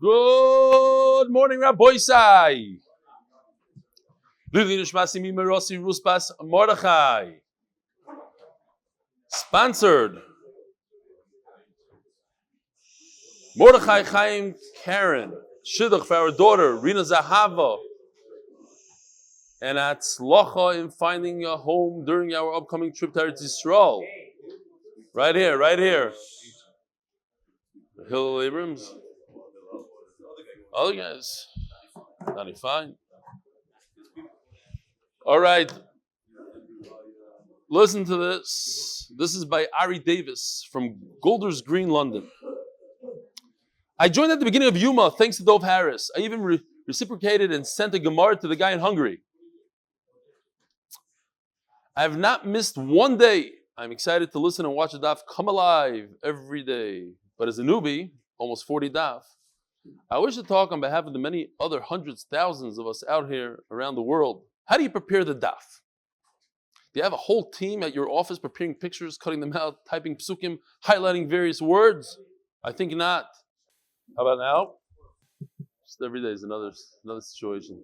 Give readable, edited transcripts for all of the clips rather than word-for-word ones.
Good morning, Rabboisai. Mordechai. Sponsored. Mordechai, Chaim, Karon. Shidduch for our daughter, Rina Zahava. And hatzlacha in finding a home during our upcoming trip to Eretz Yisrael. Right here. Hill Abrams. Other guys. 95. All right. Listen to this. This is by Ari Davis from Golders Green, London. I joined at the beginning of Yoma thanks to Dov Harris. I even reciprocated and sent a Gemara to the guy in Hungary. I have not missed one day. I'm excited to listen and watch the daf come alive every day. But as a newbie, almost 40 daf, I wish to talk on behalf of the many other hundreds, thousands of us out here around the world. How do you prepare the daf? Do you have a whole team at your office preparing pictures, cutting them out, typing psukim, highlighting various words? I think not. How about now? Just every day is another situation.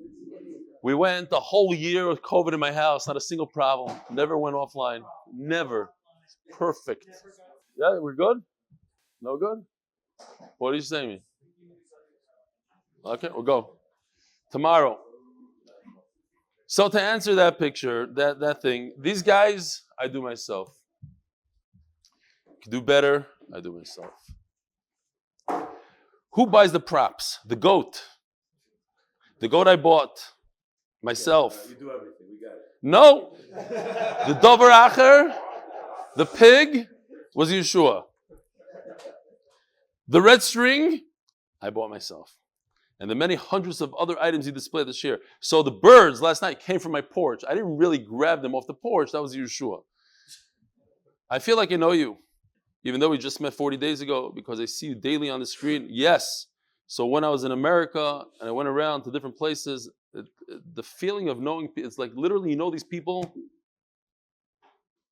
We went the whole year with COVID in my house, not a single problem. Never went offline. Never. Perfect. Yeah, we're good? No good? What are you saying? Okay, we'll go. Tomorrow. So to answer that picture, that thing, these guys, I do myself. Can do better, I do myself. Who buys the props? The goat. The goat I bought. Myself. You do everything, we got it. No. The Devora, the pig, was Yeshua. The red string, I bought myself. And the many hundreds of other items he displayed this year. So the birds last night came from my porch. I didn't really grab them off the porch. That was Yeshua. I feel like I know you, even though we just met 40 days ago, because I see you daily on the screen. Yes. So when I was in America and I went around to different places, the feeling of knowing, it's like literally you know these people.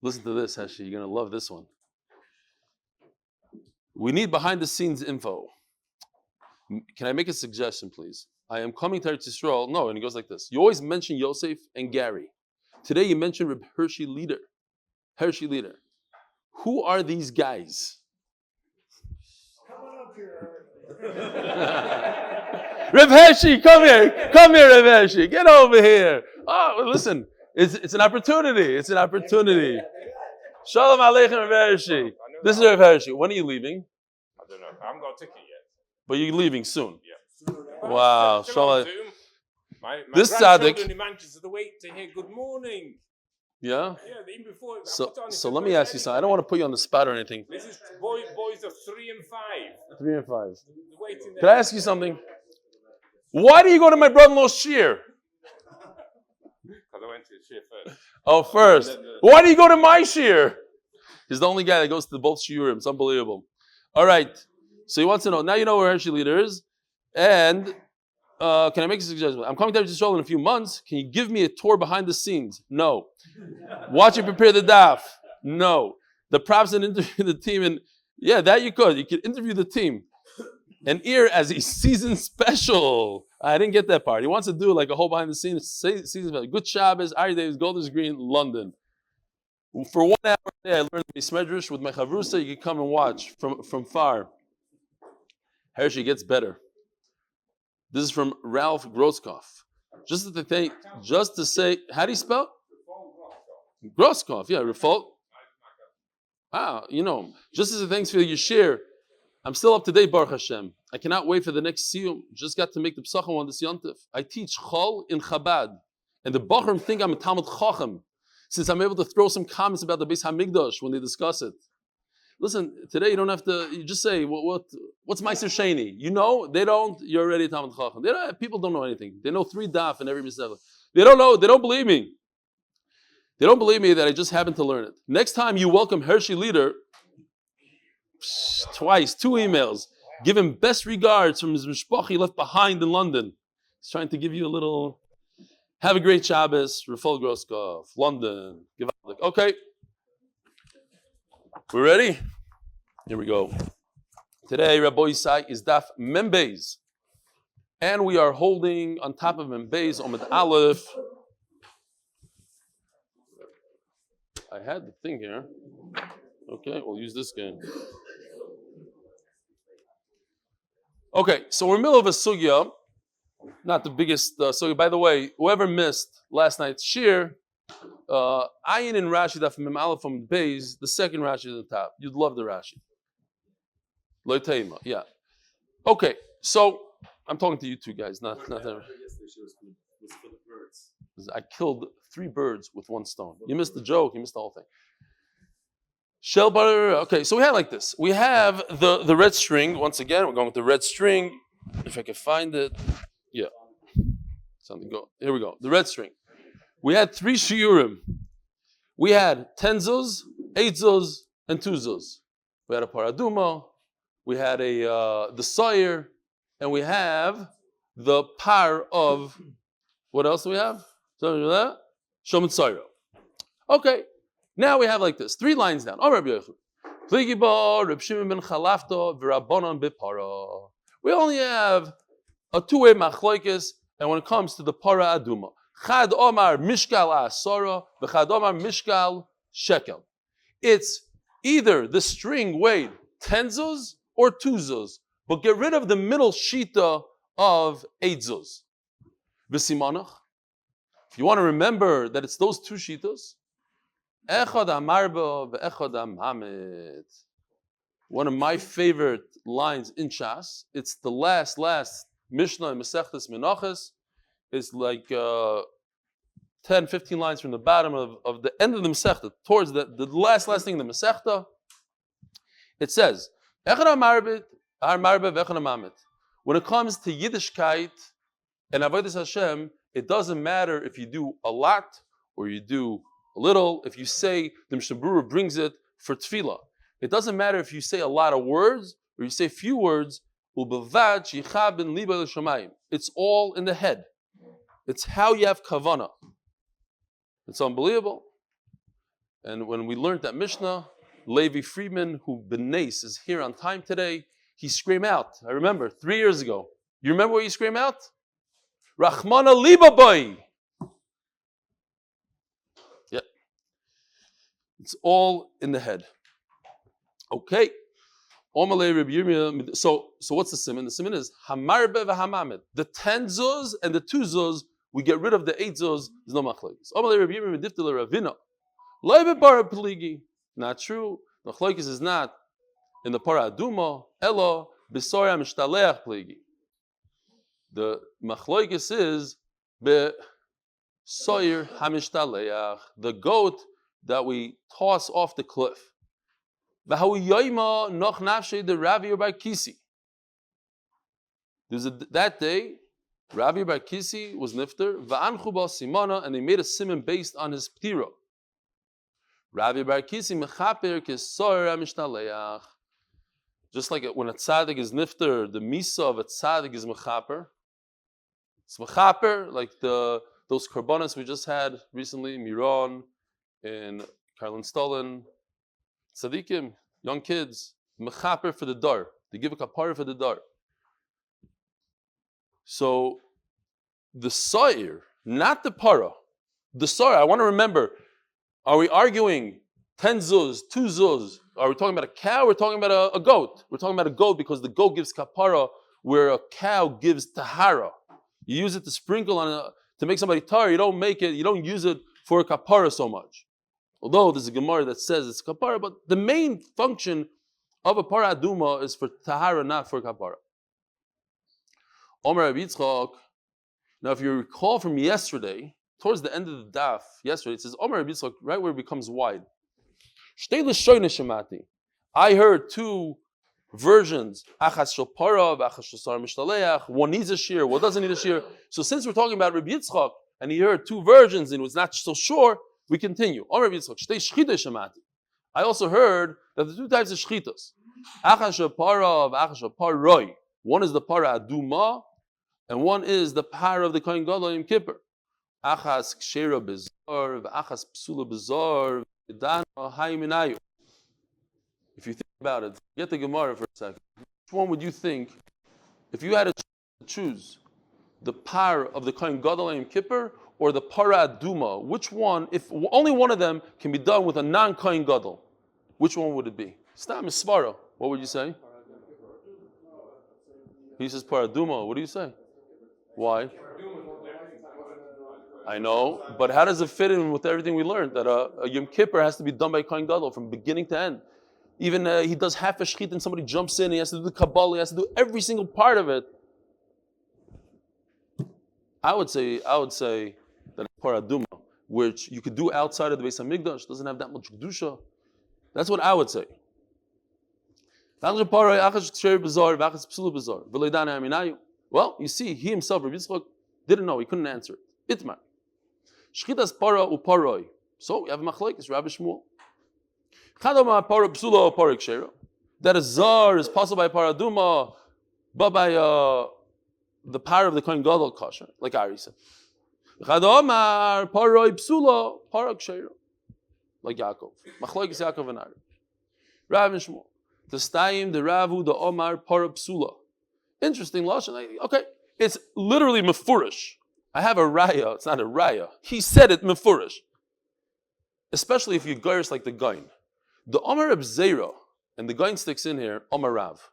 Listen to this, Heshi. You're going to love this one. We need behind the scenes info. Can I make a suggestion, please? I am coming to Eretz Yisrael. No, and he goes like this. You always mention Yosef and Gary. Today you mentioned Reb Hershey Leader. Who are these guys? Come on up here. Reb Hershey, come here, Reb Hershey. Get over here. Oh, listen, it's an opportunity. Shalom Aleichem, Reb Hershey. This is Reb Hershey. When are you leaving? I don't know. I haven't got a ticket yet. But you're leaving soon. Yeah. Wow. Shalom. My This grandchildren in Manchester, they wait to hear good morning. Yeah? Yeah, even before. So let me ask you something. I don't want to put you on the spot or anything. This is boys of 3 and 5. 3 and 5. They're waiting there. Can I ask you something? Why do you go to my brother-in-law's shir? Because I went to the shir first. Oh, first. Why do you go to my shir? He's the only guy that goes to both shiurim. It's unbelievable. All right. So he wants to know. Now you know where Hershey Leader is. And can I make a suggestion? I'm coming to Eretz Yisrael in a few months. Can you give me a tour behind the scenes? No. Watch you prepare the daf? No. The props and interview the team. And yeah, that you could. You could interview the team. And ear as a season special. I didn't get that part. He wants to do like a whole behind the scenes season special. Good Shabbos, Ari Davis, Golders Green, London. For 1 hour a day, I learned the Medrash with my chavrusa. You can come and watch from far. Hershey gets better. This is from Ralph Groskopf. Just to say, how do you spell? Groskopf, yeah, Rafal. Just as a thanks for your share, I'm still up to date, Baruch Hashem. I cannot wait for the next siyum. Just got to make the psachim on this yontif. I teach chol in Chabad, and the Bachrim think I'm a Talmud Chacham, since I'm able to throw some comments about the Beis Hamikdash when they discuss it. Listen, today you don't have to. You just say, "What's Meiser Sheni?" You know, they don't. You're already a Talmud Chacham. People don't know anything. They know 3 daf in every mishnah. They don't know. They don't believe me. They don't believe me that I just happened to learn it. Next time you welcome Hershey Leader, twice, 2 emails. Give him best regards from his mishpach he left behind in London. He's trying to give you a little. Have a great Shabbos, Rafal Groskopf, London. Okay. We're ready? Here we go. Today, Rabbi Isai is Daf Beis. And we are holding on top of Amud Beis, Amud Aleph. I had the thing here. Okay, we'll use this game. Okay, so we're in the middle of a sugya. Not the biggest sugya. By the way, whoever missed last night's shir, Ayin and Rashi Daf Mem Aleph from Beis, the second Rashi at the top. You'd love the Rashi. Lo Teima, yeah. Okay, so I'm talking to you two guys, not them. I killed 3 birds with 1 stone. You missed the joke, you missed the whole thing. Shell butter. Okay, so we have like this. We have the red string. Once again, we're going with the red string. If I can find it. Yeah. Something go. Here we go. The red string. We had 3 shiurim. We had 10 zuz, 8 zuz, and 2 zuz. We had a paraduma. We had the sawyer, and we have the par of what else do we have? Shomit Sayro. Okay. Now we have like this, 3 lines down. We only have a 2-way machlokes, and when it comes to the para aduma, Chad Omar Mishkal Asara, v'Chad Omar Mishkal Shekel. It's either the string weighed 10 zuz or 2 zuz, but get rid of the middle shita of 8 zuz. V'simanach. If you want to remember that it's those 2 shitas, Echad Amarba v'Echad Amamet. One of my favorite lines in Shas. It's the last Mishnah in Masechtas Menachos. It's like 10, 15 lines from the bottom of the end of the Masechta, towards the last thing in the Masechta. It says, Echad Amarba v'Echad Amamet. When it comes to Yiddishkeit and Avodas Hashem, it doesn't matter if you do a lot or you do a little. If you say, the Mishnah Berurah brings it for tefillah. It doesn't matter if you say a lot of words or you say few words. It's all in the head. It's how you have kavanah. It's unbelievable. And when we learned that Mishnah, Levi Friedman, who Benes is here on time today, he screamed out. I remember 3 years ago. You remember what you screamed out? Rachmana liba boy. It's all in the head. Okay. So what's the siman? The siman is hamarbe v'hamamet. The 10 zuz and the 2 zuz, we get rid of the 8 zuz. There's no machlokes. Not true. The machlokes is not in the para aduma. Elo b'soya mishtaleach pligi. The machlokes is b'soyer hamishtaleach. The goat that we toss off the cliff. Yoma noch nafshe the Ravi Bar Kisi. That day, Ravi Bar Kisi was nifter, va'anchu ba simana, and they made a simon based on his ptira. Ravi Bar Kisi mechaper kesor mishtaleach. Just like when a tzaddik is nifter, the misa of a tzaddik is mechaper. It's mechaper, like those korbanos we just had recently, Meron and Karon tzaddikim, young kids, mechaper for the dar. They give a kapara for the dar. So the sa'ir, not the para, the sa'ir. I want to remember, are we arguing 10 zuz, 2 zuz? Are we talking about a cow? We're talking about a goat. We're talking about a goat because the goat gives kapara where a cow gives tahara. You use it to sprinkle on to make somebody tar. You don't use it for a kapara so much. Although there's a Gemara that says it's kapara, but the main function of a para aduma is for tahara, not for kapara. Omer Rabbi Yitzchak. Now, if you recall from yesterday, towards the end of the daf, yesterday, it says Omer Rabbi Yitzchak, right where it becomes wide. I heard 2 versions. Achas shel para, achas shel sar mishtaleach. One needs a shear, one doesn't need a shear. So since we're talking about Rabbi Yitzchak, and he heard 2 versions and was not so sure, we continue. I also heard that the 2 types of shchitas. Achas shel para, achas shel paroi. One is the para aduma, and one is the para of the kohen gadol Yom Kippur. Achas kshera bezar, achas psula bezar, v'dana hayminayu. If you think about it, get the Gemara for a second. Which one would you think, if you had to choose the par of the Kohen Gadol and Yom Kippur or the para aduma? Which one, if only one of them can be done with a non-Kohen Gadol, which one would it be? Stam is svara. What would you say? He says para aduma. What do you say? Why? I know, but how does it fit in with everything we learned? That a Yom Kippur has to be done by Kohen Gadol from beginning to end. Even he does half a shechit and somebody jumps in, he has to do the Kabbalah, he has to do every single part of it. I would say that paraduma, which you could do outside of the Beis Hamikdash, doesn't have that much kedusha. That's what I would say. Well, you see, he himself, Rabbi Yitzchak, didn't know, he couldn't answer it. Itmar. Shchitas para uparoi. So we have a machlokes, Rabbi Shmuel. That a zar is possible by paraduma, but by the power of the Kohen Gadol kosher, like Ari said. Chadamar paroi psula parak sheira, like Yaakov. Machlokes Yaakov and Ari. Rabbi Shmuel. The stayim, the ravu, the omar para psula. Interesting lashon. Okay, it's literally mefurish. I have a raya. It's not a raya. He said it mefurish. Especially if you gairs like the gain. The Omar of Zera, and the guy sticks in here, Omar Rav.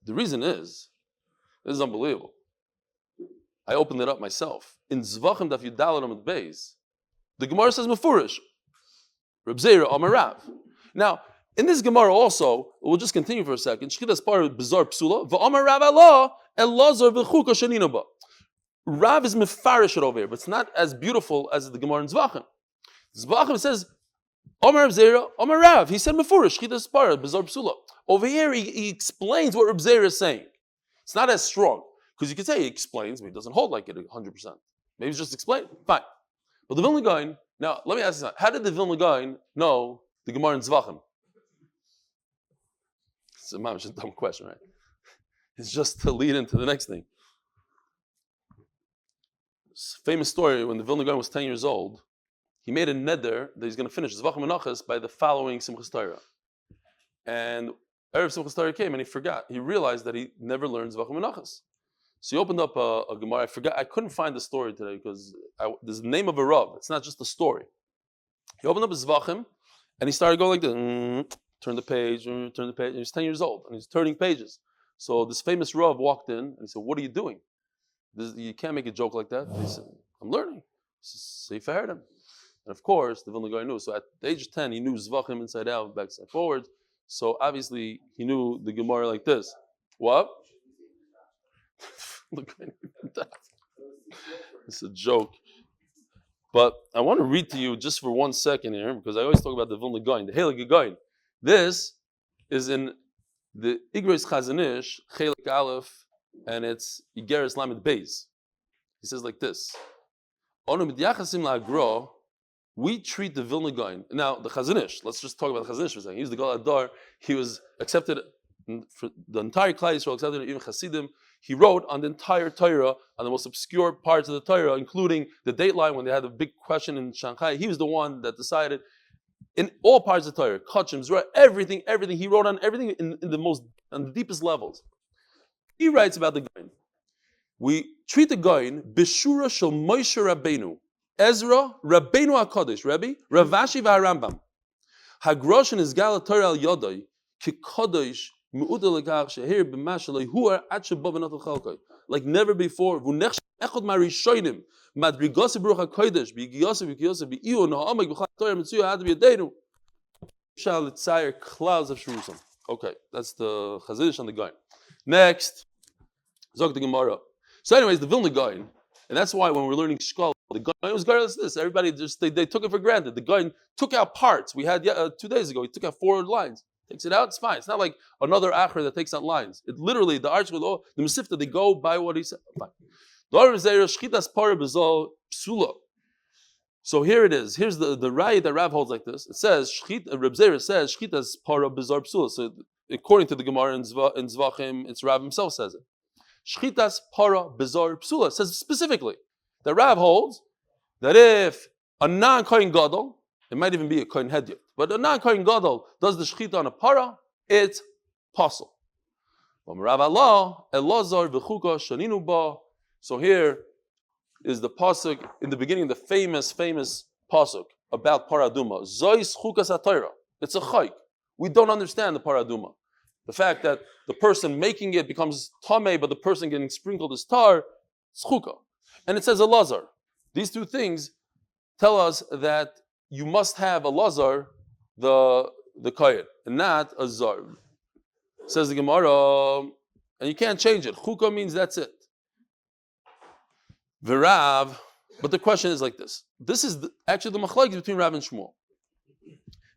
The reason is, this is unbelievable. I opened it up myself. In Zvachim Daf Yudal Amud Beis, the Gemara says Mefurish. Reb Zera, Omar Rav. Now, in this Gemara also, we'll just continue for a second. Shchitas par bizarre psula, v'Omar Rav Allah, Elazar v'chuka shenina ba. Rav is mefarish it over here, but it's not as beautiful as the Gemara in Zvachim. Zvachim says, Omar Zera, Omar Rav. He said Mefurish, Chitas Para, Bizarre Psula. Over here, he explains what Reb Zera is saying. It's not as strong. Because you could say he explains, but he doesn't hold like it 100%. Maybe he's just explain. Fine. But the Vilna Gaon, now, let me ask you something. How did the Vilna Gaon know the Gemara in Zvachim? It's a dumb question, right? It's just to lead into the next thing. Famous story, when the Vilna Gaon was 10 years old, he made a neder that he's going to finish Zvachim Menachos by the following Simchas Torah. And Erev Simchas Torah came and he forgot. He realized that he never learned Zvachim Menachos. So he opened up a Gemara. I couldn't find the story today because there's the name of a Rav. It's not just a story. He opened up his Zvachim and he started going like this. Turn the page, turn the page. And he's 10 years old and he's turning pages. So this famous Rav walked in and he said, "What are you doing? You can't make a joke like that." He said, "I'm learning." So he fired him. And of course, the Vilna Gaon knew. So at the age of 10, he knew Zvachim inside out, backside forward. So obviously, he knew the Gemara like this. What? Look at that. It's a joke. But I want to read to you just for 1 second here, because I always talk about the Vilna Gaon, the Heilige Gaon. This is in the Igros Chazanish, Chelik Aleph, and it's Igeres Lamed Beis. He says like this. We treat the Vilna Gaon. Now, the Chazanish, let's just talk about the Chazanish for a second. He was the Gal Adar. He was accepted, for the entire Klal Yisrael accepted, even Hasidim. He wrote on the entire Torah, on the most obscure parts of the Torah, including the dateline when they had a big question in Shanghai. He was the one that decided in all parts of the Torah, Kachim, Zerah, everything. He wrote on everything in the deepest levels. He writes about the Gaon. We treat the Gaon, Bishura Shel Moshe Rabbeinu. Ezra, Rabbeinu HaKadosh, Rebbe, Ravashi v'Harambam. Hagroshen is Gal Torah al Yodai, ki Kadosh Me'uda Lekach Shehir b'Mashalei Huar Ad Sheba B'Not Chalkai. Like never before. V'Nech Echad Marishonim Madrigos Baruch HaKadosh B'Yosef B'Iyu Na'amek B'Chal Torah Mitzuya Ad B'Yadeinu. Shall Tzayir clouds of Jerusalem. Okay, that's the Chazanish on the Gaon. Next, Zog the Gemara. So, anyways, the Vilna Gaon, and that's why when we're learning Shkol, the Gaon was regardless of this. Everybody just they took it for granted. The Gaon took out parts. We had 2 days ago. He took out 4 lines. Takes it out. It's fine. It's not like another Acher that takes out lines. It literally the arch with the Mesifta they go by what he said. Fine. So here it is. Here's the Raya that Rav holds like this. It says Reb Zera says Shchitas para bizar psula. So according to the Gemara in Zvachim, it's Rav himself says it. Shchitas para bizar psula. It says specifically that Rav holds that if a non-Kohen Gadol, it might even be a Kohen Hedyot, but a non-Kohen Gadol does the shchita on a para, it's possible. So here is the pasuk in the beginning, the famous pasuk about paraduma. Zois chukas atayra. It's a chayk. We don't understand the paraduma. The fact that the person making it becomes tameh, but the person getting sprinkled is tar, it's chukah. And it says a lazar. These two things tell us that you must have a lazar, the kayin, and not a zar. Says the Gemara, and you can't change it. Chukah means that's it. V'Rav, but the question is like this. This is actually the machlokes between Rav and Shmuel.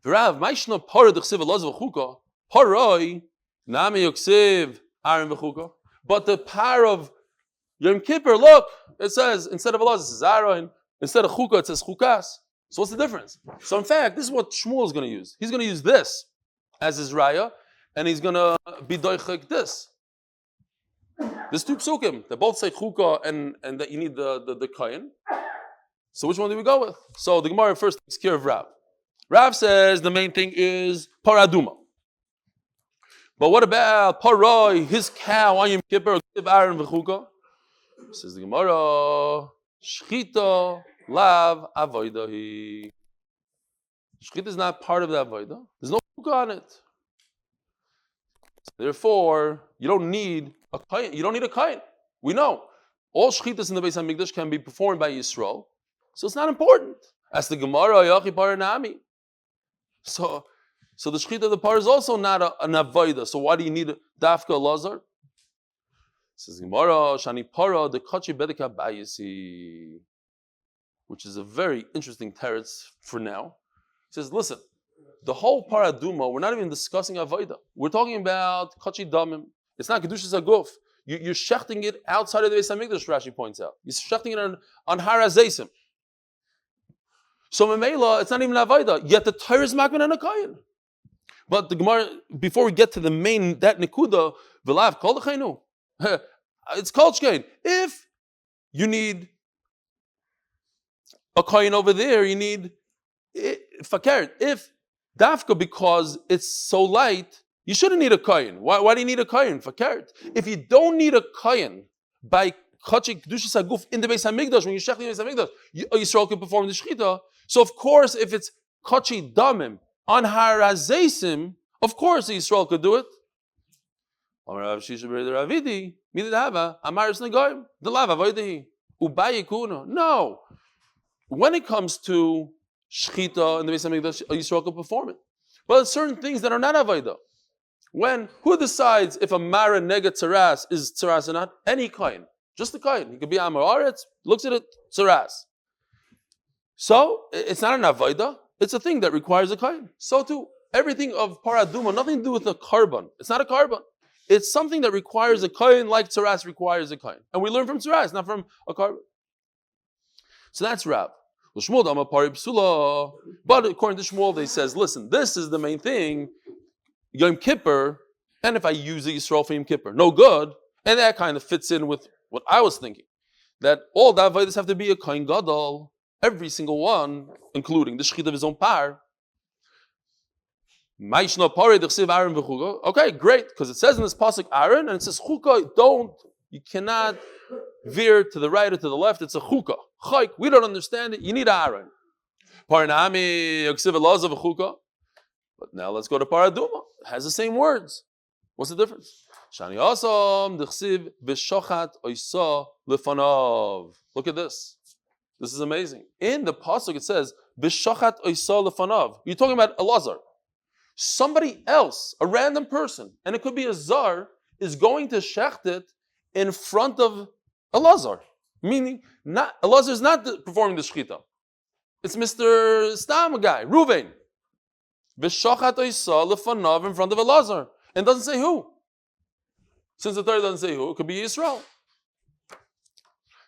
V'Rav, ma'ishna parah d'chsiv elazar v'chukah, paroi nami yoksiv aron v'chukah. But the par of Yom Kippur, look, it says, instead of elazar, it says aron. Instead of chukah, it says chukas. So what's the difference? So in fact, this is what Shmuel is going to use. He's going to use this as his raya, and he's going to be doichek this. There's two psukim that both say chukah and that you need the kayin. So which one do we go with? So the Gemara first takes care of Rav. Rav says the main thing is paraduma. But what about paroi, his cow on Yom Kippur, Aaron v'chukah? Says the Gemara, shchita lav avodahi. Shchita is not part of the avodah. There's no chukah on it. Therefore, you don't need a kain. You don't need a kain. We know all shchitas in the Beis Hamikdash can be performed by Yisrael, so it's not important. As the Gemara, yachi paranami. So the shchita of the par is also not an avodah. So why do you need a dafka lazar? Says Gemara, shani para the kachi bedeka bayisi, which is a very interesting teretz for now. He says, listen. The whole paraduma, we're not even discussing avodah. We're talking about kachi damim. It's not kedushas aguf. You're shechting it outside of the Beis Hamikdash. Rashi points out. You're shechting it on har hazeisim. So memela, it's not even avodah. Yet the Torah is makman and a kayin. But the Gemara, before we get to the main that nekuda, v'lav kol l'chaynu. It's called shkein. If you need a kayin over there, you need fakert. If dafka, because it's so light, you shouldn't need a kayin. Why do you need a kayin? Fakert. If you don't need a kayin by kachi kedushas haguf in the Beis Hamikdash, when you shech in the Beis Hamikdash, Yisrael can perform the shechita. So of course, if it's kachi damim on har hazeisim, of course Yisrael could do it. No. When it comes to shechita in the Beis Hamikdash, Yisrael can perform it. But there's certain things that are not avodah. Who decides if a mara nega tzaras is tzaras or not? Any kain, just the kain. He could be amar aretz, looks at it, tzaras. So it's not an avodah. It's a thing that requires a kain. So too, everything of paraduma, nothing to do with a carbon. It's not a carbon. It's something that requires a kain, like tzaras requires a kain. And we learn from tzaras, not from a carbon. So that's Rab. But according to Shmuel, they says, listen, this is the main thing, Yom Kippur, and if I use the Yisrael for Yom Kippur, no good. And that kind of fits in with what I was thinking, that all the avodas have to be a kain gadol, every single one, including the shechita of his own par. Okay, great, because it says in this pasuk Aaron, and it says chukah. You cannot veer to the right or to the left. It's a chukah. Chayk, we don't understand it. You need Aaron. Paranami yoksiv elazar v'chukah. But now let's go to paraduma. It has the same words. What's the difference? Shani asam d'chsiv v'shochat oisa lefanav. Look at this. This is amazing. In the pasuk it says v'shochat oisa lefanav. You're talking about Elazar. Somebody else, a random person, and it could be a zar, is going to shecht it in front of Elazar. Meaning, Elazar is not performing the shechita. It's Mr. Stam guy, Ruvain. V'shochat oisa lefanav, in front of Elazar. And it doesn't say who. Since the Torah doesn't say who, it could be Yisrael.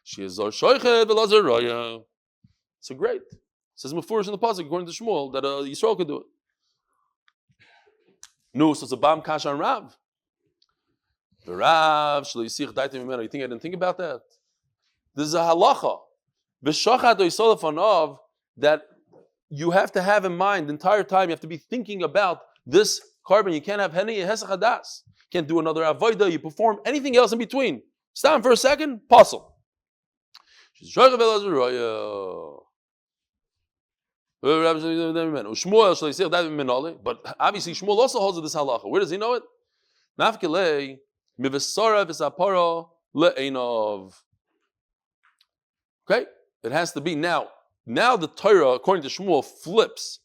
She'ezar shoichet v'Elazar raya. So great. It says Mefurish in the pasuk, according to Shmuel, that Yisrael could do it. No, so it's a bam kash on Rav. The Rav, you think I didn't think about that? This is a halacha. V'shochat oisa lefanav, that you have to have in mind the entire time. You have to be thinking about this carbon. You can't have heni hesach hadas. can't do another avodah, you perform anything else in between. Stop for a second, puzzle. But obviously Shmuel also holds this halacha. Where does he know it? Okay, it has to be now. Now the Torah, according to Shmuel, flips.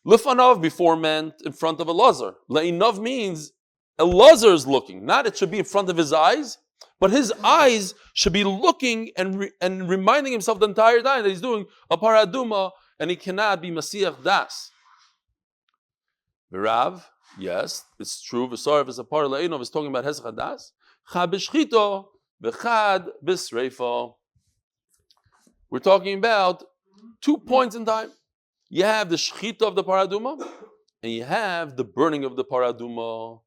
Lifanav before meant in front of Elazar. Le'inav means Elazar is looking. Not it should be in front of his eyes, but his eyes should be looking and reminding himself the entire time that he's doing a paraduma and he cannot be Masiach Das. V'rav, yes, it's true. V'sarav is a par le'inav is talking about Hesach Das. Chad b'shchito v'chad b'sreifa. We're talking about 2 points in time. You have the shchita of the paraduma, and you have the burning of the paraduma.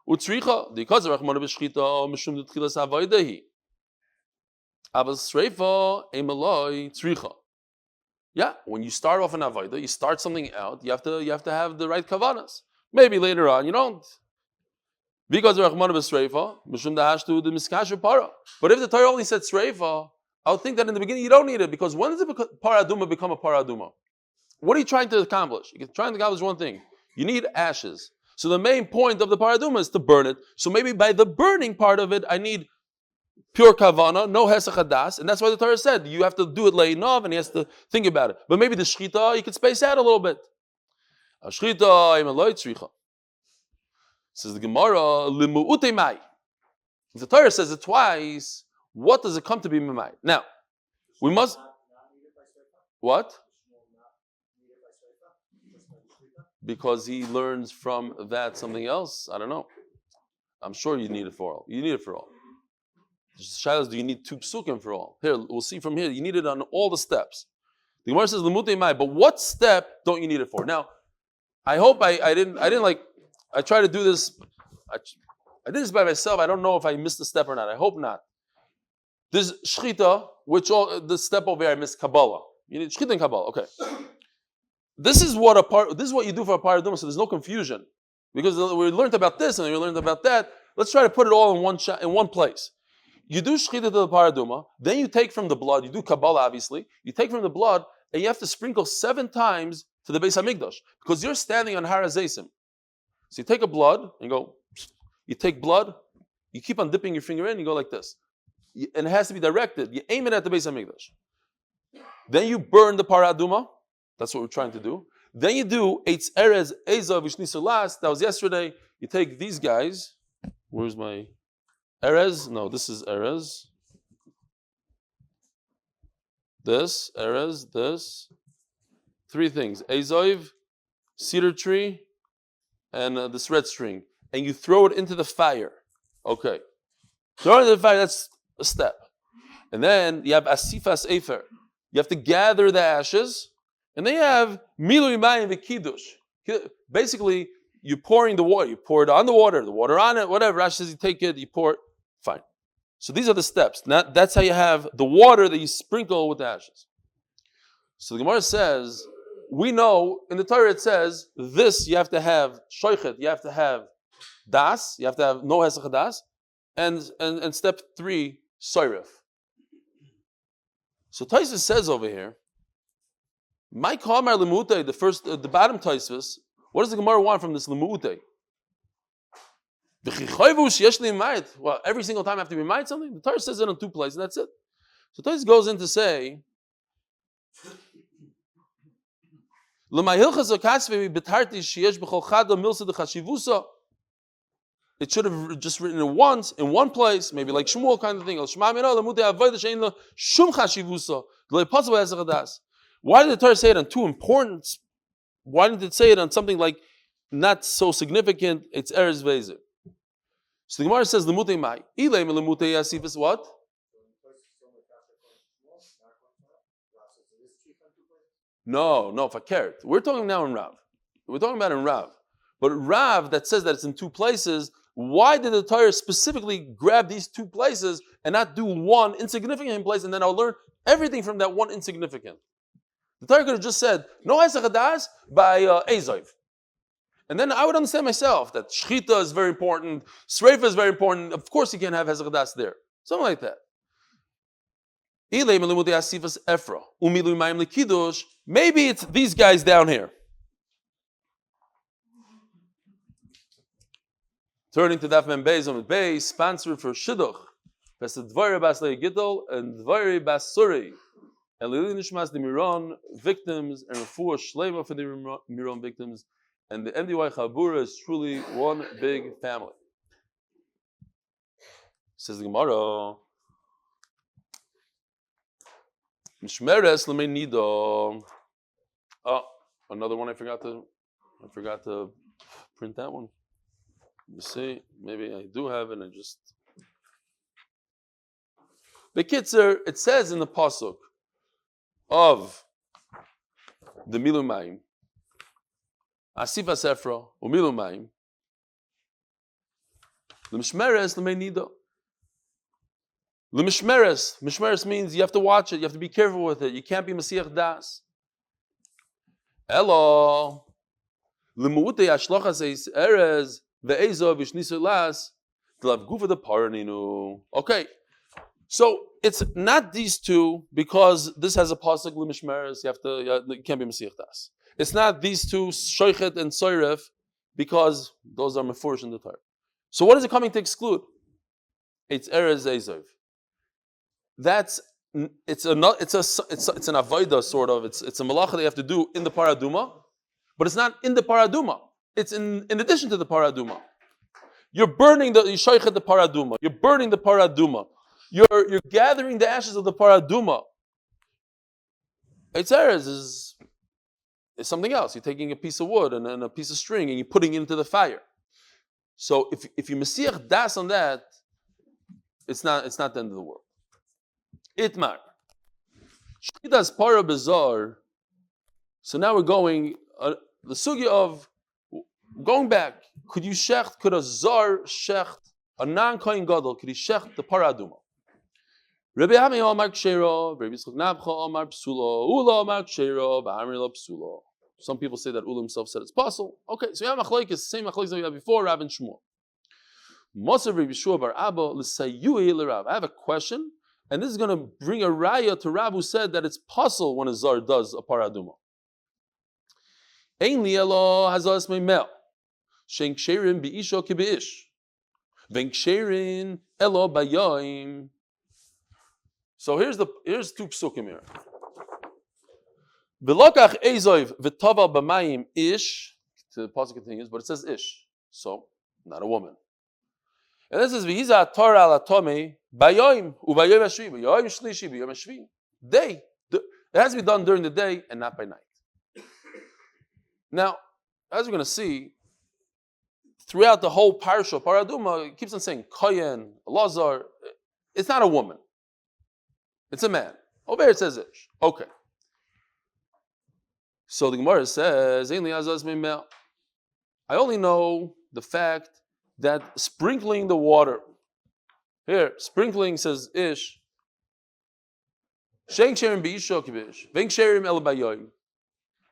Utzricha, because of Rachmana b'shchita, mishum d'tchilas havaydahi. Avas sreifa emaloi tzricha. Yeah, when you start off an avayda, you start something out. You have to have the right kavanas. Maybe later on you don't. Because of Rachmana b'sreifa, mishum da'ashtu the miskashu para. But if the Torah only said sreifa, I would think that in the beginning you don't need it, because when does a paraduma become a paraduma? What are you trying to accomplish? You're trying to accomplish one thing. You need ashes. So the main point of the paraduma is to burn it. So maybe by the burning part of it, I need pure kavana, no hesach hadas, and that's why the Torah said you have to do it le'inav, and he has to think about it. But maybe the shchita you could space out a little bit. Shchita imaloi tzricha. Says the Gemara limu'utei mai. If the Torah says it twice, what does it come to be memai? Now, we must. What? Because he learns from that something else. I don't know. I'm sure you need it for all. You need it for all. Shilas, do you need 2 psukim for all? Here, we'll see from here. You need it on all the steps. The Gemara says lemutei mai, but what step don't you need it for? Now, I hope I didn't like. I try to do this. I did this by myself. I don't know if I missed a step or not. I hope not. There's shchita, which the step over here I missed Kabbalah. You need shchita and Kabbalah. Okay. This is what you do for a paraduma, so there's no confusion. Because we learned about this and we learned about that. Let's try to put it all in one place. You do shchita to the paraduma, then you take from the blood, you do Kabbalah obviously, you take from the blood, and you have to sprinkle 7 times to the Beis HaMikdash. Because you're standing on Har HaZeisim. So you take a blood, and you take blood, you keep on dipping your finger in, you go like this. And it has to be directed. You aim it at the Beis HaMikdash. Then you burn the paraduma. That's what we're trying to do. Then you do Eitz Erez Ezav Vishnisur Las. That was yesterday. You take these guys. Where's my Erez? No, this is Erez. This, Erez, this. 3 things. Ezav, cedar tree, and this red string. And you throw it into the fire. Okay. Throw it into the fire, that's a step. And then you have Asifas Efer. You have to gather the ashes. And then you have Milui Mayim v'Kiddush. Basically, you're pouring the water. You pour it on the water on it, whatever. Rashi says you take it, you pour it. Fine. So these are the steps. That's how you have the water that you sprinkle with the ashes. So the Gemara says, we know, in the Torah it says, this you have to have shoichet, you have to have das, you have to have no hesach das, and step 3, soiref. So Tosfos says over here, my kamar lemutei, the bottom Tosfos, what does the Gemara want from this lemutei? Well, every single time I have to remind something? The Torah says it in 2 places, and that's it. So Tosfos goes in to say, it should have just written it once, in one place, maybe like Shmuel kind of thing. Why did the Torah say it on 2 important? Why didn't it say it on something like not so significant? It's Erez Vezer. So the Gemara says, "Lemutei mai." Eli lemutei asif is what? No, fakert. We're talking now in Rav. We're talking about in Rav. But Rav that says that it's in 2 places, why did the Torah specifically grab these 2 places and not do one insignificant place, and then I'll learn everything from that one insignificant? The Torah could have just said, no hesach hadas by Ezav. And then I would understand myself that shchita is very important, sreifa is very important. Of course, you can't have hezek das there. Something like that. Maybe it's these guys down here. Turning to Daf Yomi Amud Beis, sponsored for Shidduch. Devora bas Leah Gittel and Devora bas Suri. And nishmas the Meron victims and rafua shlema for the Meron victims. And the MDY Chabura is truly one big family. Says the Gemara. Mishmeres l'mei nido. Oh, another one I forgot to print that one. You see, maybe I do have it. The Kitzer, it says in the pasuk of the Milumayim, Asifa Sefra, or Milumayim, L'mishmeres l'mei nido. Mishmeres means you have to watch it, you have to be careful with it. You can't be Masiach Das. Elo. L'mu'utei hatzlacha seis erez ve'ezov v'shnisu las t'lav gufa de paraninu. Okay, so it's not these two because this has a pasuk l'mishmeres. You can't be Masiach Das. It's not these two shoichet and soiref because those are mefurish in the Torah. So what is it coming to exclude? It's erez ezov. It's an avodah sort of. It's a malacha that you have to do in the paraduma, but it's not in the paraduma. It's in addition to the paraduma. You're burning you shoichet the paraduma. You're burning the paraduma. You're gathering the ashes of the paraduma. Eitzeres is something else. You're taking a piece of wood and a piece of string and you're putting it into the fire. So if you mesiach das on that, it's not the end of the world. Itmar. Shchitas para bizarre. So now we're going the sugya of going back. Could a zar shecht, a non-kohen gadol, could he shecht the paraduma? Rabbi Hami Omar Kshero, Rabbi Yitzchak Nabcha Omar Psulo, Ula Omar Kshero, V'Amri Lo Psulo. Some people say that Ula himself said it's possible. Okay, so we have machlokes, the same machlokes that we had before, Rav and Shmuel. Mosav Rabbi Yeshua Bar Abba l'sayui l'Rav. I have a question, and this is going to bring a raya to Rav who said that it's possible when a zar does a paraduma. Ein li elo hazas meimel, shein ksherin bi'isho kibi'ish, vein ksherin elo bayoim. So here's two psukim here. V'lokach ezov v'tava b'mayim ish. The pasuk continues, but it says ish, so not a woman. And this is v'hiza Torah al atome bayoim u'bayoim hashvi bayoim shlishi bayoim hashvi. Day. It has to be done during the day and not by night. Now, as we're going to see, throughout the whole parsha, paraduma, it keeps on saying kohen, lazar. It's not a woman. It's a man. Over here it says ish. Okay. So the Gemara says, I only know the fact that sprinkling the water. Here, sprinkling says ish. Shein sherim b'isho kibish. Vein sherim el bayoim.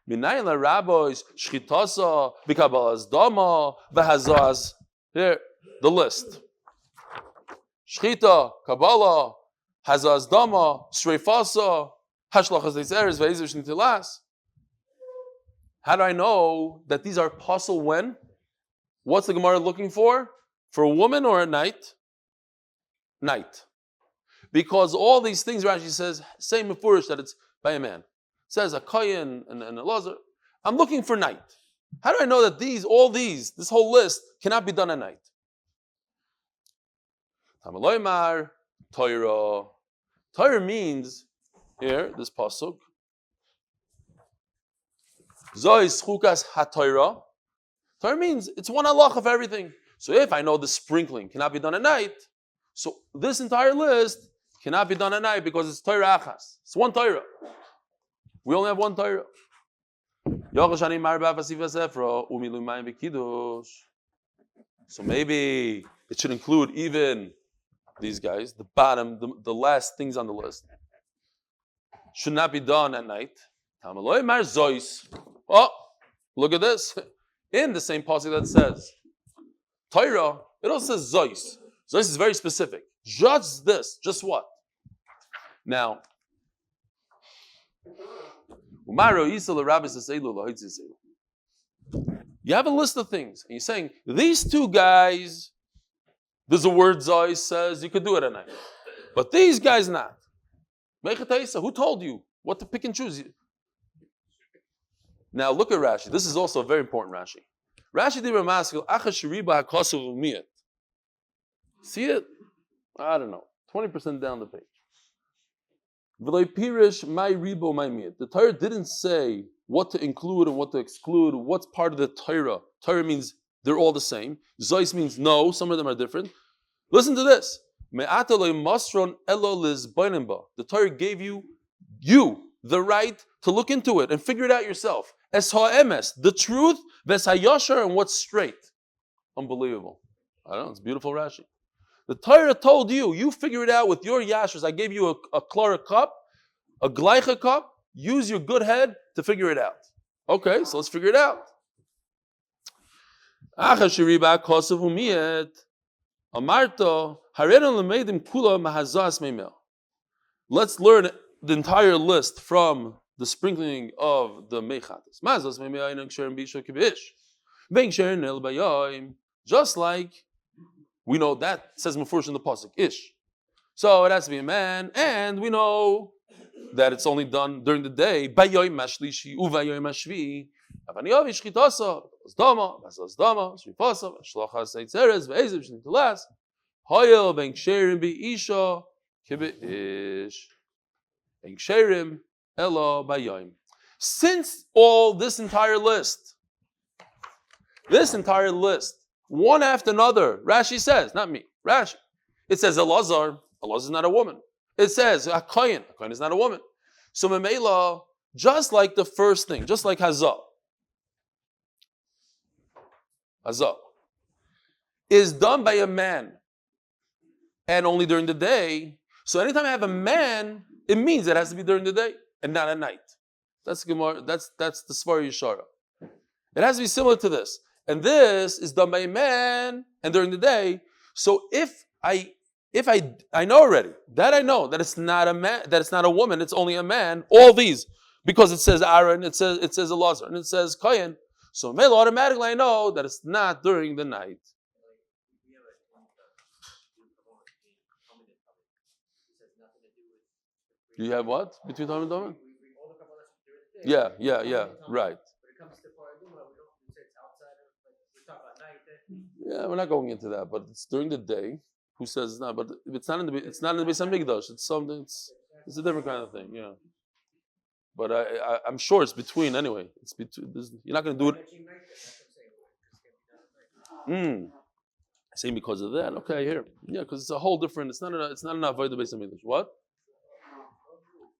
Minayin la rabbis shchitasa b'kabalas dama v'hazaz. Here, the list. Shchita, kabbalah, hazaz dama, sreifasa, hatzlacha zeitzeres ve'ezer shnitilas. How do I know that these are possible when? What's the Gemara looking for? For a woman or at night? Night. Because all these things, Rashi says, same mefurish that it's by a man. It says a kohen and a lazar. I'm looking for night. How do I know that this whole list cannot be done at night? Tamaloymar, Torah. Torah means, here, this pasuk, Zois chukas ha-Torah. Torah means it's one hatzlacha of everything. So if I know the sprinkling cannot be done at night, so this entire list cannot be done at night because it's Torah achas. It's one Torah. We only have one Torah. So maybe it should include even these guys, the bottom, the last things on the list. Should not be done at night. Oh, look at this. in the same pasuk that says Torah, it also says Zois. Zois is very specific. Just this, just what? Now, you have a list of things, and you're saying these two guys, there's a word Zois says you could do it at night, but these guys not. Who told you what to pick and choose? Now look at Rashi. This is also a very important Rashi. Rashi did Ramaskil Achashiriba Hakosav Miyat. See it? I don't know. 20% down the page. V'loi pirish my ribo my miyat. The Torah didn't say what to include and what to exclude. What's part of the Torah? Torah means they're all the same. Zois means no, some of them are different. Listen to this. The Torah gave you the right to look into it and figure it out yourself. Es ha'emes, the truth, ves hayashar, and what's straight. Unbelievable. I don't know, it's beautiful Rashi. The Torah told you figure it out with your yashers. I gave you a chlora cup, a gleicha cup. Use your good head to figure it out. Okay, so let's figure it out. Let's learn the entire list from the sprinkling of the mechatis. Just like we know that says Mefurish in the pasuk ish, so it has to be a man, and we know that it's only done during the day. Bayoim mashlishi uvayoim mashvi. Avaniyav ishchitasa zdama vasazdama shripasa shlachas eitzeres ve'eziv shnitulas hoyel ben ksherim beisha kibeish ben ksherim elo bayoim. Since all this entire list, one after another, Rashi says, not me, Rashi. It says Elazar is not a woman. It says a Karon is not a woman. So Memela, just like the first thing, just like Hazah is done by a man and only during the day. So anytime I have a man, it means it has to be during the day and not at night. That's Gemara. That's the Svar Yeshara. It has to be similar to this. And this is done by a man and during the day. So if I know already that I know that it's not a man, that it's not a woman, it's only a man. All these, because it says Aaron, it says Elazar, and it says Karon. So automatically I know that it's not during the night. You have what between Tom and Tom? Yeah, right. Yeah, we're not going into that, but it's during the day. Who says it's not? But it's not in the Beis Hamikdash. It's something. It's a different kind of thing. Yeah. But I'm sure it's between anyway. It's between. You're not going to do it. Same because of that. Okay, here. Yeah, because it's a whole different. It's not an avodah Beis Hamikdash. What?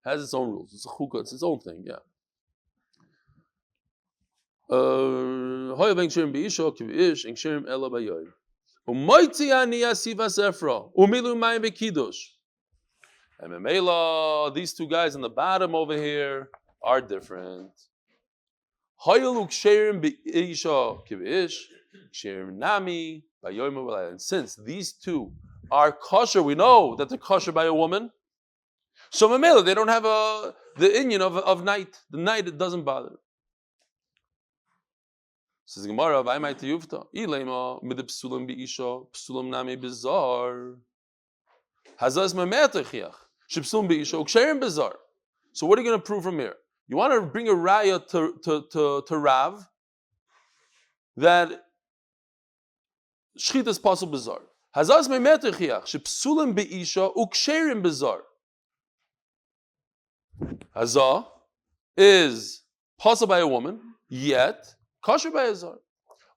Has its own rules. It's a chukah. It's its own thing. Yeah. And Memela, these two guys on the bottom over here are different. And since these two are kosher, we know that they're kosher by a woman. So Memela, they don't have the inyan of night. The night, it doesn't bother. Says Gemara, "V'ayimay tiyufta ilema mid psulam beisha psulam nami bizar hazas me'me'atechiach shepsulam beisha uksherim bizar." So what are you going to prove from here? You want to bring a raya to Rav that shchita is possible bizar. Hazas me'me'atechiach shepsulam beisha uksherim bizar. Hazah is possible by a woman, yet kosher by a zar.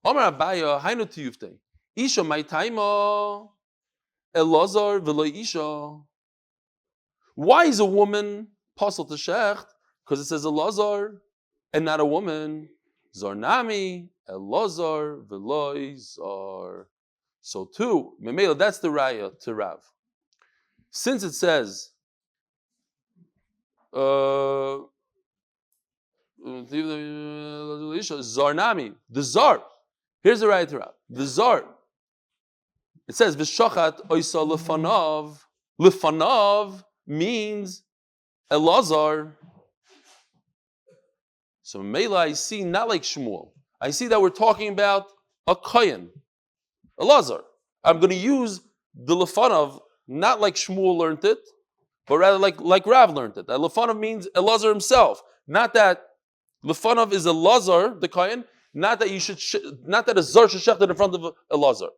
Omar Abaya, hainu tiyufte. Isha my taima, Elazar v'lo isha. Why is a woman possible to shecht? Because it says Elazar and not a woman. Zarnami, Elazar v'lo zar. So too, Memela, that's the raya to Rav. Since it says, Zarnami, the Zar. Here's the right Rav. The Zar. It says V'shachat oisa lefanav. Lefanav means Elazar. So Mela, I see not like Shmuel. I see that we're talking about a Kohen, Elazar. I'm going to use the lefanav not like Shmuel learned it, but rather like Rav learned it. That lefanav means Elazar himself. Not that lefanav is Elazar, the Kohen. Not that not that a Zar should shecht it in front of Elazar.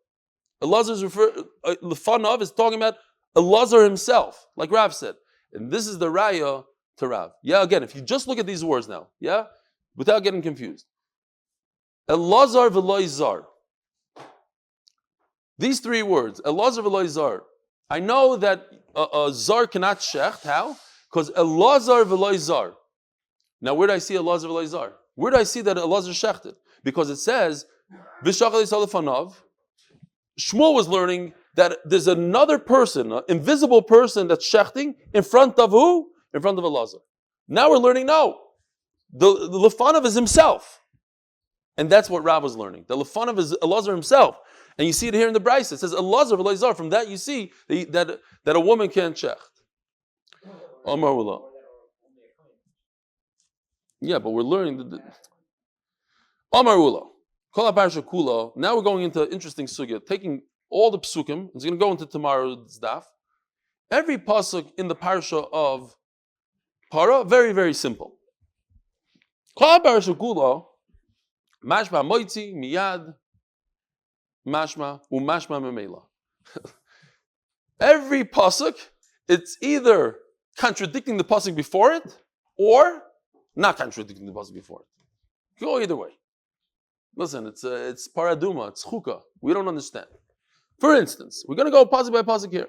Elazar's lefanav is talking about Elazar himself, like Rav said. And this is the raya to Rav. Yeah, again, if you just look at these words now, yeah, without getting confused. Elazar v'lo zar. These three words, Elazar v'lo zar. I know that a zar cannot shecht. How? Because Elazar v'lo zar. Now, where do I see Elazar v'lo zar? Where do I see that Elazar shechted? Because it says, V'shachal yisal lefanav. Shmuel was learning that there's another person, an invisible person that's shechting in front of who? In front of Elazar. Now we're learning, no. The lefanav is himself. And that's what Rav was learning. The lefanav is Elazar himself. And you see it here in the Bryce. It says Elazar v'lo zar. From that you see that a woman can't shecht. Amar Ula. Yeah, but we're learning Amar Ula. Kol HaParsha Kula. Now we're going into interesting sugya. Taking all the psukim. It's going to go into tomorrow's daf. Every pasuk in the parsha of Para, very, very simple. Kol HaParsha Kula. Mashma moitzi miyad. Mashma umashma memela. Every pasuk, it's either contradicting the pasuk before it or not contradicting the pasuk before it. Go either way. Listen, it's paraduma, it's chukah. We don't understand. For instance, we're going to go pasuk by pasuk here.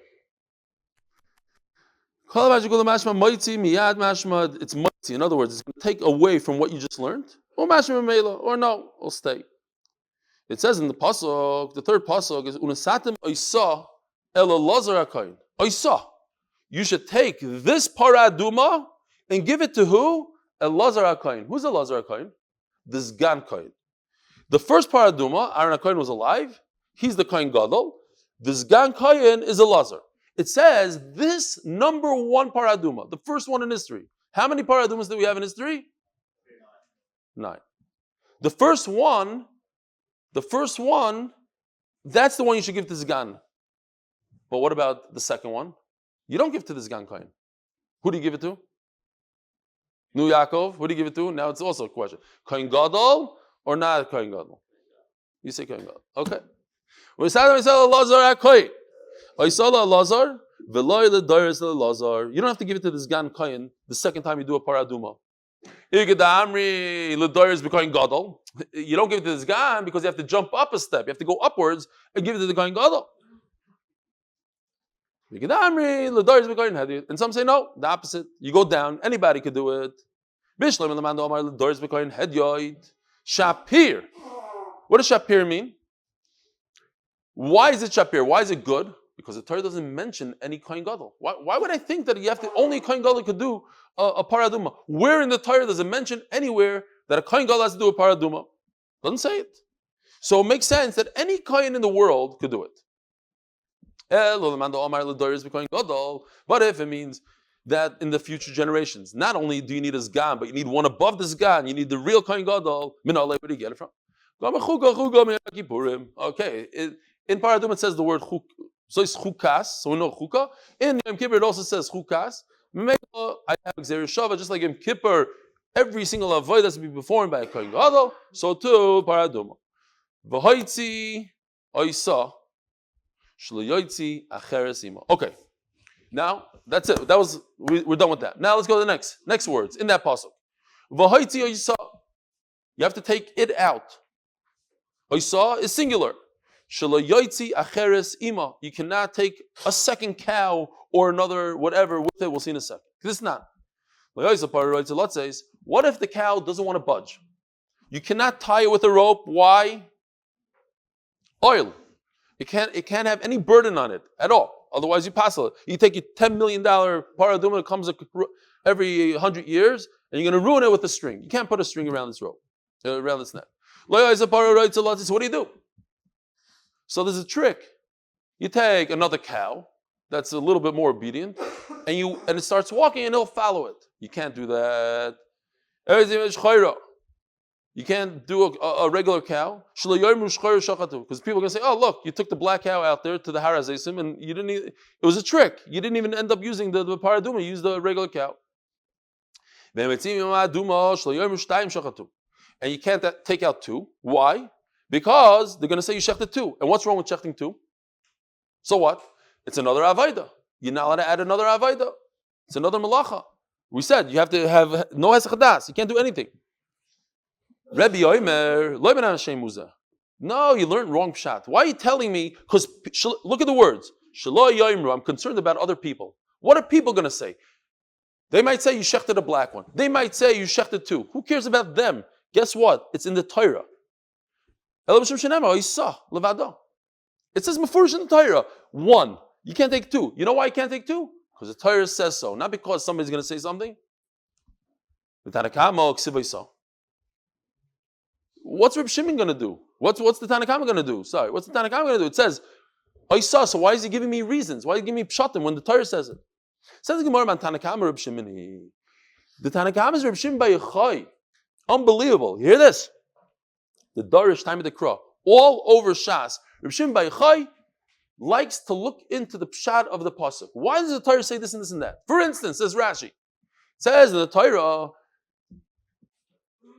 It's moitzi. In other words, it's going to take away from what you just learned. Or mashma memela, or no, it'll stay. It says in the pasuk, the third pasuk is unasatim oisa el Elazar HaKohen. Oisa. You should take this paraduma and give it to who? Elazar HaKohen. Who's Elazar HaKohen? The Zgan Kohen. The first paraduma, Aaron HaKohen was alive. He's the Kohen Gadol. The Zgan Kohen is Elazar. It says this number one paraduma, the first one in history. How many paradumas do we have in history? 9. The first one, that's the one you should give to Zgan. But what about the second one? You don't give to the Zgan Kohen. Who do you give it to? Nu Yaakov. Who do you give it to? Now it's also a question. Kohen Gadol or not Kohen Gadol? You say Kohen Gadol. Okay. You don't have to give it to the Zgan Kohen the second time you do a paraduma. You don't give it to the Zgan because you have to jump up a step. You have to go upwards and give it to the Kohen Gadol. And some say no, the opposite. You go down, anybody could do it. Shapir. What does Shapir mean? Why is it Shapir? Why is it good? Because the Torah doesn't mention any Kohen Gadol. Why would I think that you have to only Kohen Gadol could do a paraduma? Where in the Torah does it mention anywhere that a Kohen Gadol has to do a paraduma? Doesn't say it. So it makes sense that any Kohen in the world could do it. But if it means that in the future generations, not only do you need a Zgan, but you need one above the Zgan, you need the real Kohen Gadol, where do you get it from? Okay, in Paradum it says the word chuk, so it's chukas, so we know chukah. In Yom Kippur it also says chukas. I have Xer Shava, just like Yom Kippur, every single avodah has to be performed by a Kohen Gadol, so too Paradum. V'hoitzi oisa. Okay, now that's it. We're done with that. Now let's go to the next words in that pasuk. You have to take it out. Oisa is singular. You cannot take a second cow or another whatever with it. We'll see in a second. This is not. Lot says, what if the cow doesn't want to budge? You cannot tie it with a rope. Why? Oil. It can't have any burden on it at all. Otherwise, you pass it. You take your $10 million paraduma that comes every 100 years, and you're going to ruin it with a string. You can't put a string around this rope, around this neck. So what do you do? So there's a trick. You take another cow that's a little bit more obedient, and it starts walking, and it'll follow it. You can't do that. You can't do a regular cow. Because people are going to say, oh, look, you took the black cow out there to the Har HaZeisim, and you didn't it was a trick. You didn't even end up using the paraduma, you used the regular cow. And you can't take out two. Why? Because they're going to say you shechted two. And what's wrong with shechting two? So what? It's another avaida. You're not allowed to add another avaida. It's another malacha. We said you have to have no hatzlacha. You can't do anything. Rebbe Yomer, Shmooze. No, you learned wrong pshat. Why are you telling me? Because look at the words. I'm concerned about other people. What are people going to say? They might say you shechted a black one. They might say you shechted two. Who cares about them? Guess what? It's in the Torah. It says mefurish in the Torah. One. You can't take two. You know why you can't take two? Because the Torah says so. Not because somebody's going to say something. What's Reb Shimon going to do? What's the Tanakama going to do? Sorry, what's the Tanakama going to do? It says, Oisa, so why is he giving me reasons? Why is he giving me pshatim when the Torah says it? Says the Gemara about Tanakama Reb Shimon. The Tanakama is Reb Shimon by Yechai. Unbelievable. You hear this? The Darish time of the Krah. All over Shas. Reb Shimon by Yechai likes to look into the pshat of the pasuk. Why does the Torah say this and this and that? For instance, says Rashi. It says in the Torah,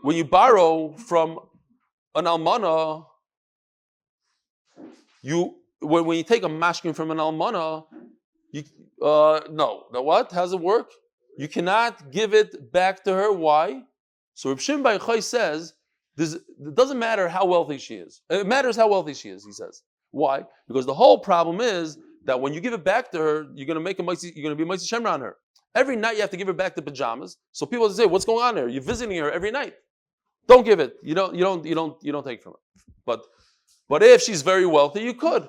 when you borrow from an almana, when you take a mashkin from an almana, what? How does it work? You cannot give it back to her. Why? So Reb Shimon bar Yochai says, it doesn't matter how wealthy she is. It matters how wealthy she is, he says. Why? Because the whole problem is that when you give it back to her, you're going to be Moisei Shemra on her. Every night you have to give her back the pajamas. So people say, "What's going on there? You're visiting her every night. Don't give it. You don't take from her. But if she's very wealthy, you could.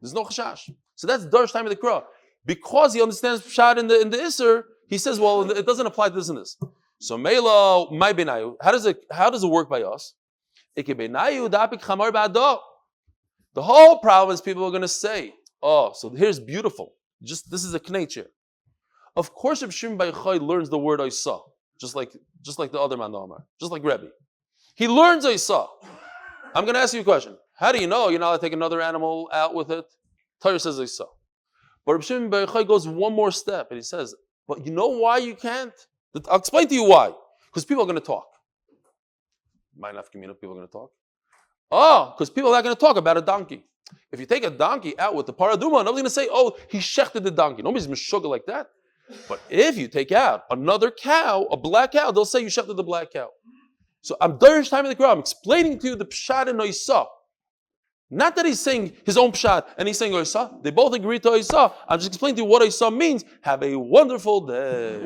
There's no chashash. So that's Darsh time of the Krah. Because he understands pshat in the Isser, he says, well, it doesn't apply to this and this. So Mela, my benayu. How does it work by us? The whole problem is people are going to say, oh, so here's beautiful. This is a nature. Of course, Reb Shimon bar Yochai learns the word Isa, just like the other man Omar, just like Rebbe. He learns Isa. I'm going to ask you a question. How do you know you're not allowed to take another animal out with it? Torah says Isa. But Reb Shimon bar Yochai goes one more step, and he says, but you know why you can't? I'll explain to you why. Because people are going to talk. People are going to talk. Oh, because people are not going to talk about a donkey. If you take a donkey out with the paraduma, nobody's going to say, oh, he shechted the donkey. Nobody's mishuggah like that. But if you take out another cow, a black cow, they'll say you shechted the black cow. So I'm Darish time in the Quran. I'm explaining to you the pshat in Isa. Not that he's saying his own pshat and he's saying Isa. They both agree to Isa. I'm just explaining to you what Isa means. Have a wonderful day.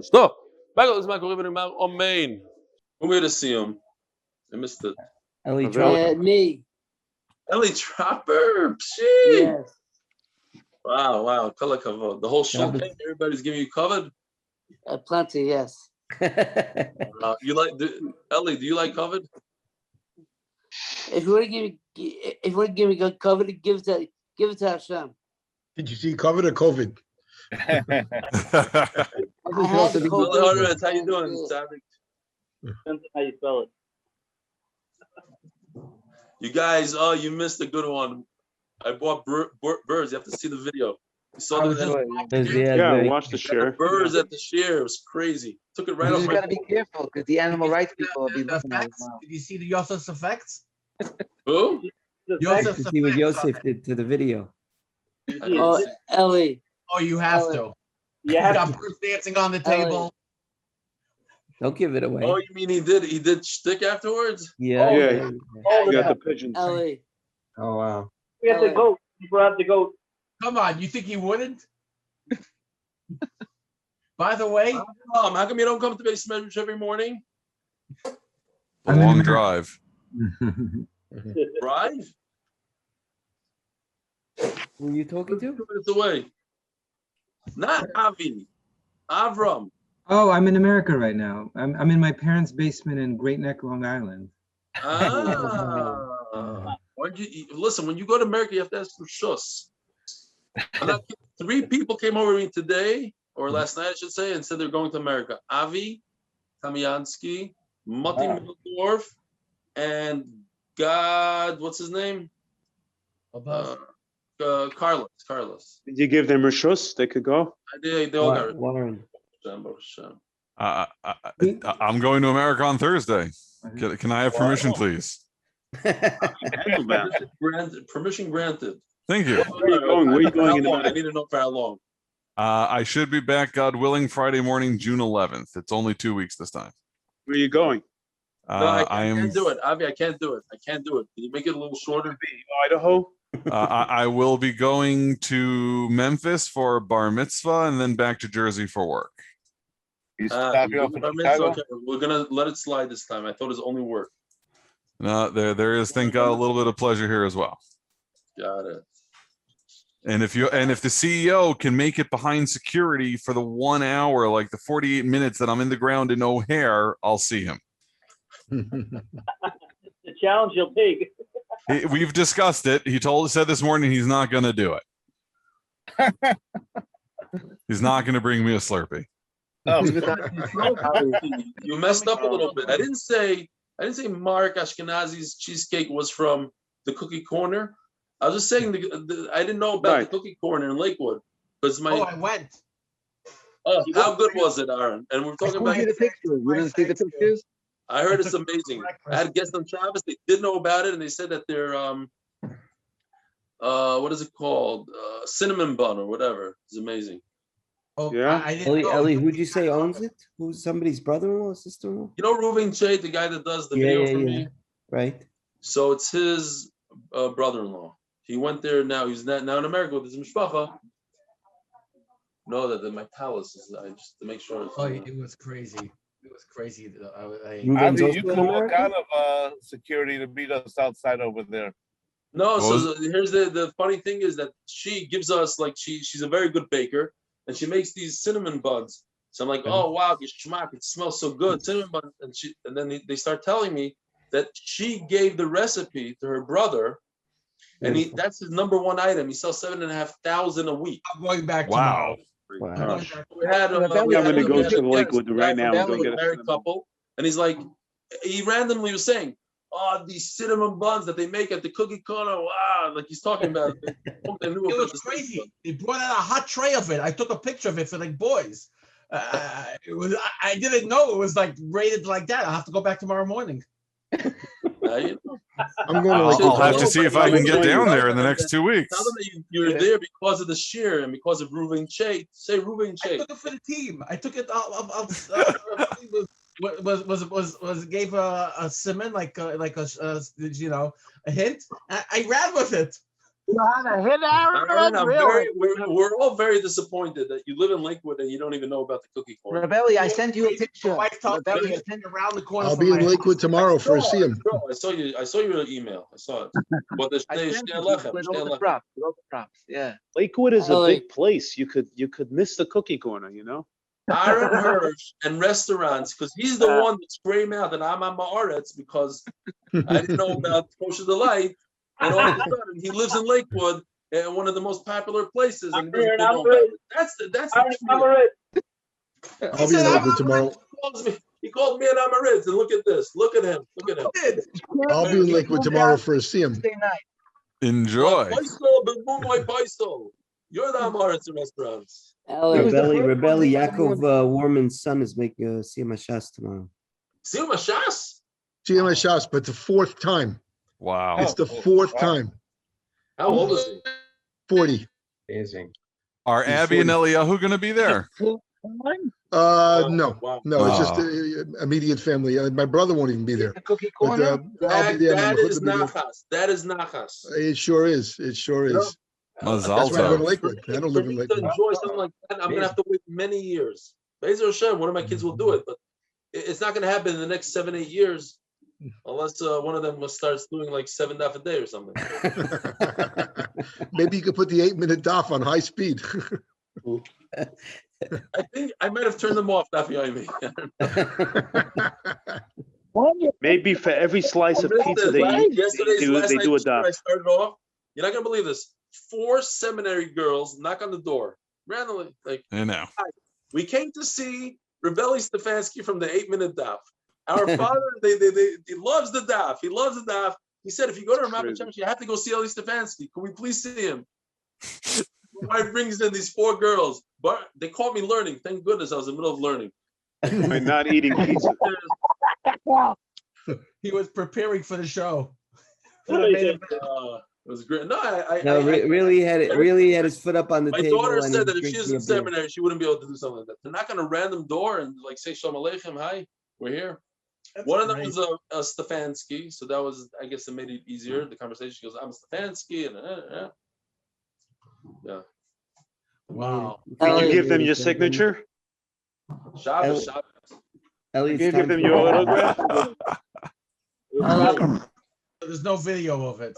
Stop. Amen. Who made us see him? I missed it. Eli Dropper. Me. Eli Dropper. Gee. Yes. Wow. Kala kavod. The whole show. Everybody's giving you covered. Plenty, yes. You like Eli? Do you like covered? If you want to give me good cover, give it to Hashem. Did you see COVID or COVID? I had the COVID. How you doing, Savage? Depends on how you spell it. You guys, you missed a good one. I bought birds. You have to see the video. You saw Yeah, watch the share. Birds at the share. It was crazy. Took it right off. You my got to be careful because the animal rights people will be looking at it now. Did you see the Yosef's effects? Who? To see what Yosef did to the video. Oh, Ellie. Oh, you have to. You got birth dancing on the table. Don't give it away. Oh, you mean he did shtick afterwards? Yeah. Yeah. You got the pigeons. Ellie. Oh wow. We have to go. You brought the goat. Come on, you think he wouldn't? By the way, How come you don't come to base measures every morning? A long drive. Drive? Who are you talking to? 2 minutes away. Not Avi. Avram. Oh, I'm in America right now. I'm in my parents' basement in Great Neck, Long Island. Listen, when you go to America, you have to ask for shus. 3 people came over to me today, or last night, I should say, and said they're going to America. Avi Kamiansky, Mati Mildorf, and God, what's his name? Carlos. Did you give them rishus? They could go? They all got it. Warren. I'm going to America on Thursday. Can I have permission, please? Permission granted. Thank you. Where are you going? Where are you going? I need to know for how long. I should be back, God willing, Friday morning, June 11th. It's only 2 weeks this time. Where are you going? No, I can't do it. Avi, I can't do it. Can you make it a little shorter? Idaho? I will be going to Memphis for bar mitzvah and then back to Jersey for work. Okay. We're gonna let it slide this time. I thought it was only work. No, there is, thank God, a little bit of pleasure here as well. Got it. And if the CEO can make it behind security for the 1 hour, like the 48 minutes that I'm in the ground in O'Hare, I'll see him. The challenge you'll take. We've discussed it. He said this morning he's not going to do it. He's not going to bring me a Slurpee. Oh. You messed up a little bit. I didn't say Mark Ashkenazi's cheesecake was from the Cookie Corner. I was just saying I didn't know about the Cookie Corner in Lakewood because I went. Oh, how good was it, Aaron? And we're talking about the pictures. You didn't see the pictures? I heard it's amazing. I had guests on Shabbos. They did know about it, and they said that they're what is it called? Cinnamon bun or whatever. It's amazing. Oh yeah. Ellie, who'd you say owns it? Who's somebody's brother-in-law, sister-in-law? You know Reuven Chait, the guy that does the video for me? Right. So it's his brother-in-law. He went there now. He's now in America with his mishpacha. Know that my talus is just to make sure. It was crazy. It was crazy. You can walk out of security to meet us outside over there. No, so here's the funny thing is that she gives us she's a very good baker and she makes these cinnamon buns. So I'm like, oh wow, it smells so good, cinnamon buns. And then they start telling me that she gave the recipe to her brother, and that's his #1 item. He sells 7,500 a week. I'm going back tomorrow. Wow. We had I'm going to go to Lakewood right now and go get a married couple, and he's like, he randomly was saying, "Oh, these cinnamon buns that they make at the Cookie Corner, wow!" Like he's talking about. It was crazy. They brought out a hot tray of it. I took a picture of it for boys. It was. I didn't know it was rated like that. I'll have to go back tomorrow morning. I'm going to I'll have to see if I can get down there in the next 2 weeks. Tell them that you're there because of the shear and because of Reuven Chait. Say Reuven Chait. I took it for the team. I took it. Gave a Simon a hint. I ran with it. You had a hit, Aaron? We're all very disappointed that you live in Lakewood and you don't even know about the Cookie Corner. Rebelli, I sent you a picture. Rebelli, I sent around the corner. I'll be in Lakewood tomorrow for a Siyum. I saw your email. I saw it. But with all the props. Yeah. Lakewood is a big place. You could miss the Cookie Corner, you know? Aaron Hirsch and restaurants, because he's the one that screamed out that I'm on Ma'aretz because I didn't know about Kosher Delight. And all of a sudden, he lives in Lakewood, one of the most popular places. And that's I'll be in Lakewood tomorrow. He called me an Amaritz, and look at this. Look at him. I'll be in Lakewood tomorrow for a Siyum. Enjoy. You're the Amaritz in restaurants. Rebelli, Yaakov Warman's son is making a Siyum Hashas tomorrow. Siyum Hashas? Siyum Hashas, but the 4th time. Wow. It's the 4th time. How old is he? 40. Amazing. Are Abby and Eliyahu going to be there? No, it's just immediate family. My brother won't even be there. Cookie But, corner. I'll be there. That My is chut will be there. nachas. That is nachas. It sure is. It sure is. Mazal That's why I live in tov. Lakewood. I don't live in To Lakewood. enjoy something like that, I'm gonna have to wait many years. Be'ezer Hashem, one of my kids will do it, but it's not gonna happen in the next 7-8 years, unless one of them starts doing like 7 daf a day or something. Maybe you could put the 8-minute daf on high speed. I think I might have turned them off, Daf Yomi. Maybe for every slice of pizza they eat, they do a daf. I started off. You're not gonna believe this. 4 seminary girls knock on the door randomly. Like, I know. "Hi, we came to see Eli Stefansky from the 8-minute daf. Our father, he loves the daf. He loves the daf. He said, if you go to Ramat Church, you have to go see Eli Stefansky. Can we please see him?" My wife brings in these 4 girls, but they caught me learning. Thank goodness I was in the middle of learning. By not eating pizza. He was preparing for the show. It was great. No, really had his foot up on the my table. daughter and said he that if she drinks was in a beer. seminary, she wouldn't be able to do something like that. They're not going to random door and like say Shalom Aleichem, hi, we're here. One of them was a Stefansky, so that was, I guess, it made it easier. The conversation goes, "I'm Stefansky," and yeah. Wow. Did you give them your signature? Shabbos. Did you give them your autograph? There's no video of it.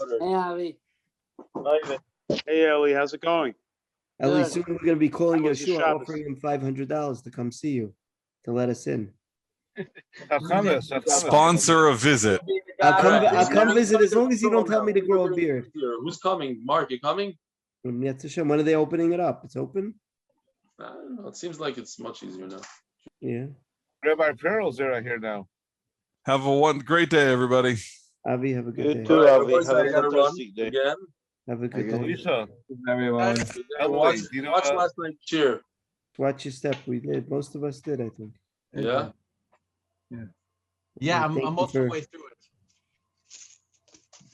Hey, Ellie, how's it going? Ellie, soon we're gonna be calling How was your Yeshua, Shabbos? offering him $500 to come see you, to let us in. Sponsor a visit. I'll come visit as long as you don't tell me to grow a beard. Who's coming? Mark, you coming? When are they opening it up? It's open? I don't know. It seems like it's much easier now. Yeah. Rabbi Pearl's there here now. Have a great day, everybody. Avi, have a good day. You too, Avi. Boys, Have I a gotta run fantastic day. again. Have a good day. Lisa, Everyone. Watch last night cheer. Watch your step. We did. Most of us did, I think. Yeah. Yeah, Thank I'm you most of the for- way through it.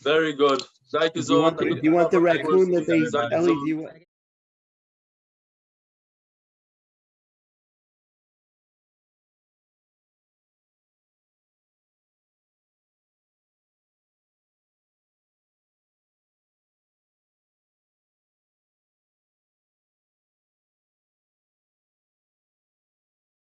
Very good. Do you want the raccoon that they, Ellie, do you want?